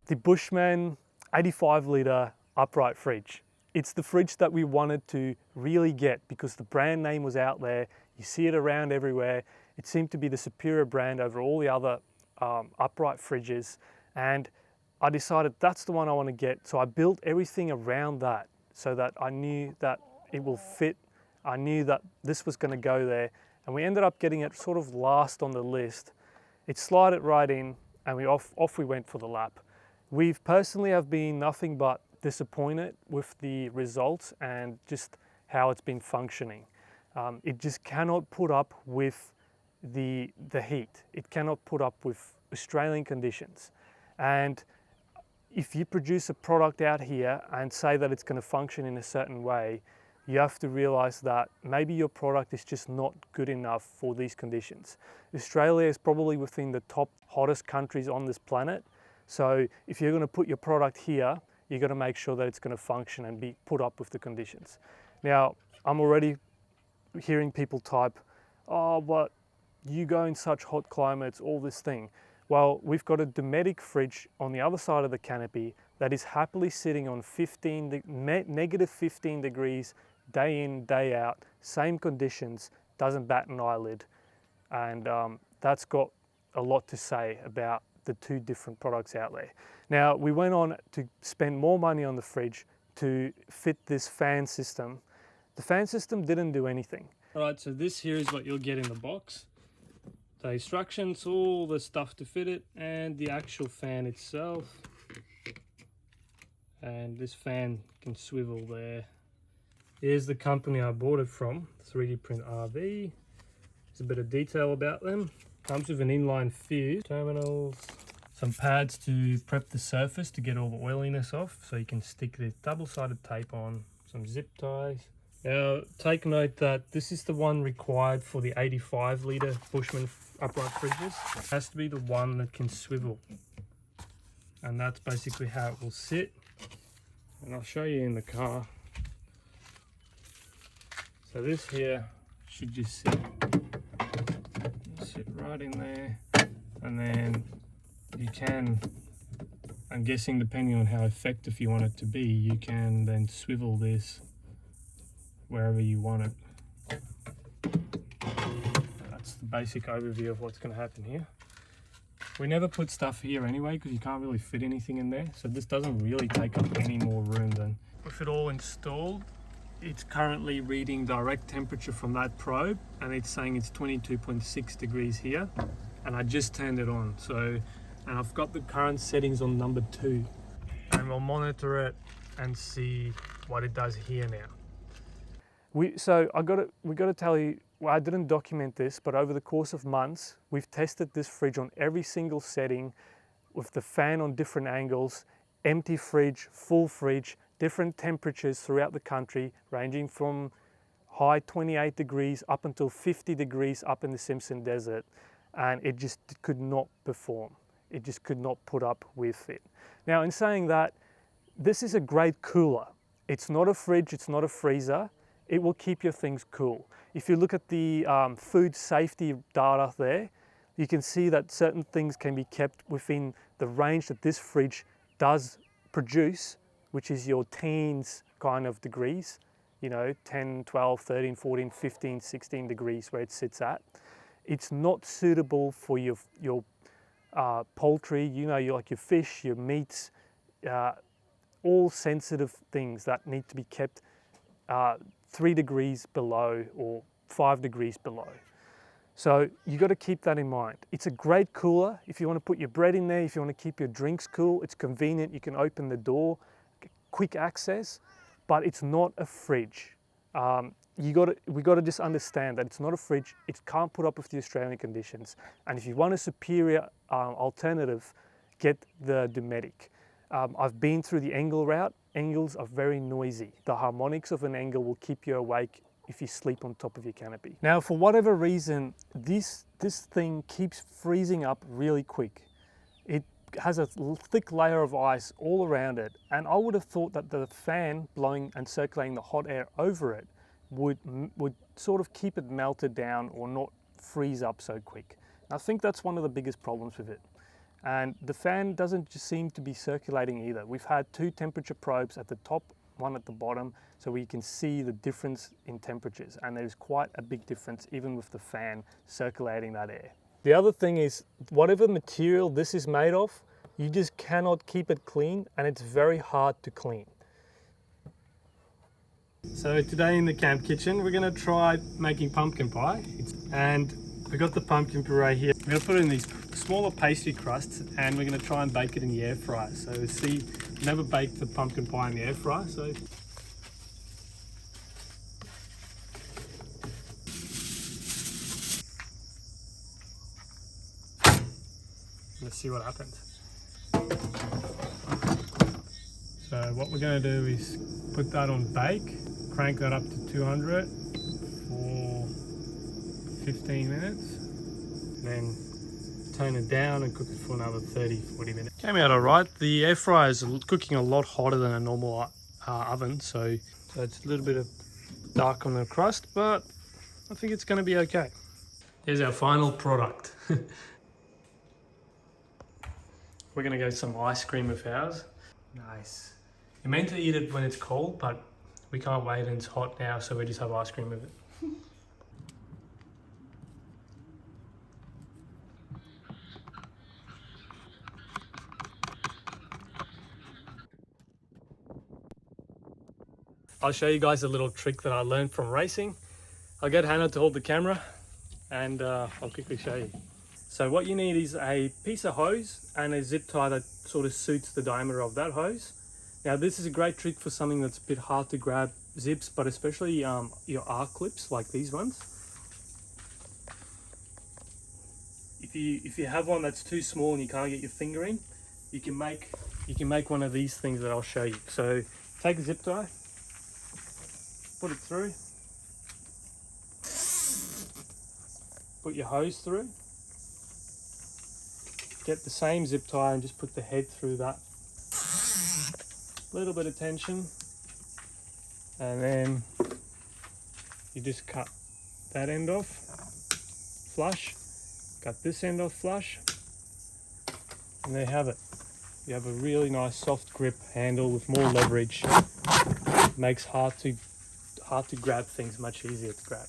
the Bushman 85 litre upright fridge. It's the fridge that we wanted to really get because the brand name was out there. You see it around everywhere. It seemed to be the superior brand over all the other upright fridges. And I decided that's the one I want to get. So I built everything around that so that I knew that it will fit. I knew that this was going to go there. And we ended up getting it sort of last on the list. It slid it right in and off we went for the lap. We've personally have been nothing but disappointed with the results and just how it's been functioning. It just cannot put up with the heat. It cannot put up with Australian conditions. And if you produce a product out here and say that it's going to function in a certain way, you have to realize that maybe your product is just not good enough for these conditions. Australia is probably within the top hottest countries on this planet. So if you're going to put your product here, you've got to make sure that it's going to function and be put up with the conditions. Now, I'm already hearing people type, oh, but you go in such hot climates, all this thing. Well, we've got a Dometic fridge on the other side of the canopy that is happily sitting on negative 15 degrees day in, day out, same conditions, doesn't bat an eyelid. And that's got a lot to say about the two different products out there. Now, we went on to spend more money on the fridge to fit this fan system. The fan system didn't do anything. All right, so this here is what you'll get in the box. The instructions, all the stuff to fit it, and the actual fan itself. And this fan can swivel there. Here's the company I bought it from, 3D Print RV. There's a bit of detail about them. Comes with an inline fuse, terminals, some pads to prep the surface to get all the oiliness off, so you can stick this double-sided tape on, some zip ties. Now, take note that this is the one required for the 85 litre Bushman upright fridges. It has to be the one that can swivel. And that's basically how it will sit. And I'll show you in the car. So this here should just sit right in there. And then you can, I'm guessing depending on how effective you want it to be, you can then swivel this wherever you want it. That's the basic overview of what's going to happen here. We never put stuff here anyway because you can't really fit anything in there, so this doesn't really take up any more room than. With it all installed, it's currently reading direct temperature from that probe and it's saying it's 22.6 degrees here, and I just turned it on. So, and I've got the current settings on number 2, and we'll monitor it and see what it does here now. We got to tell you, well, I didn't document this, but over the course of months, we've tested this fridge on every single setting with the fan on different angles, empty fridge, full fridge, different temperatures throughout the country, ranging from high 28 degrees up until 50 degrees up in the Simpson Desert. And it just could not perform. It just could not put up with it. Now, in saying that, this is a great cooler. It's not a fridge, it's not a freezer. It will keep your things cool. If you look at the food safety data there, you can see that certain things can be kept within the range that this fridge does produce, which is your teens kind of degrees, you know, 10, 12, 13, 14, 15, 16 degrees where it sits at. It's not suitable for your poultry, you know, like your fish, your meats, all sensitive things that need to be kept 3 degrees below or 5 degrees below. So you got to keep that in mind. It's a great cooler if you want to put your bread in there, if you want to keep your drinks cool. It's convenient, you can open the door, quick access, but it's not a fridge. We got to just understand that it's not a fridge. It can't put up with the Australian conditions. And if you want a superior alternative, get the Dometic. I've been through the Engel route. Engels are very noisy. The harmonics of an Engel will keep you awake if you sleep on top of your canopy. Now, for whatever reason, this thing keeps freezing up really quick. It has a thick layer of ice all around it, and I would have thought that the fan blowing and circulating the hot air over it would sort of keep it melted down or not freeze up so quick. I think that's one of the biggest problems with it. And the fan doesn't just seem to be circulating either. We've had 2 temperature probes at the top, one at the bottom, so we can see the difference in temperatures, and there's quite a big difference even with the fan circulating that air. The other thing is, whatever material this is made of, you just cannot keep it clean, and it's very hard to clean. So today in the camp kitchen, we're gonna try making pumpkin pie. And we got the pumpkin puree here. We're gonna put it in these smaller pastry crusts, and we're gonna try and bake it in the air fryer. So see, never baked the pumpkin pie in the air fryer, so let's see what happens. So what we're going to do is put that on bake, crank that up to 200 for 15 minutes, and then turn it down and cook it for another 30-40 minutes. Came out alright. The air fryer is cooking a lot hotter than a normal oven, so it's a little bit of dark on the crust, but I think it's going to be okay. Here's our final product. We're going to go some ice cream of ours. Nice. You're meant to eat it when it's cold, but we can't wait and it's hot now, so we just have ice cream with it. I'll show you guys a little trick that I learned from racing. I'll get Hannah to hold the camera and I'll quickly show you. So what you need is a piece of hose and a zip tie that sort of suits the diameter of that hose. Now this is a great trick for something that's a bit hard to grab zips, but especially your arc clips like these ones. If you have one that's too small and you can't get your finger in, you can make one of these things that I'll show you. So take a zip tie, put it through, put your hose through, get the same zip tie and just put the head through that. Little bit of tension, and then you just cut that end off flush, cut this end off flush, and there you have it. You have a really nice soft grip handle with more leverage. Makes hard to grab things much easier to grab.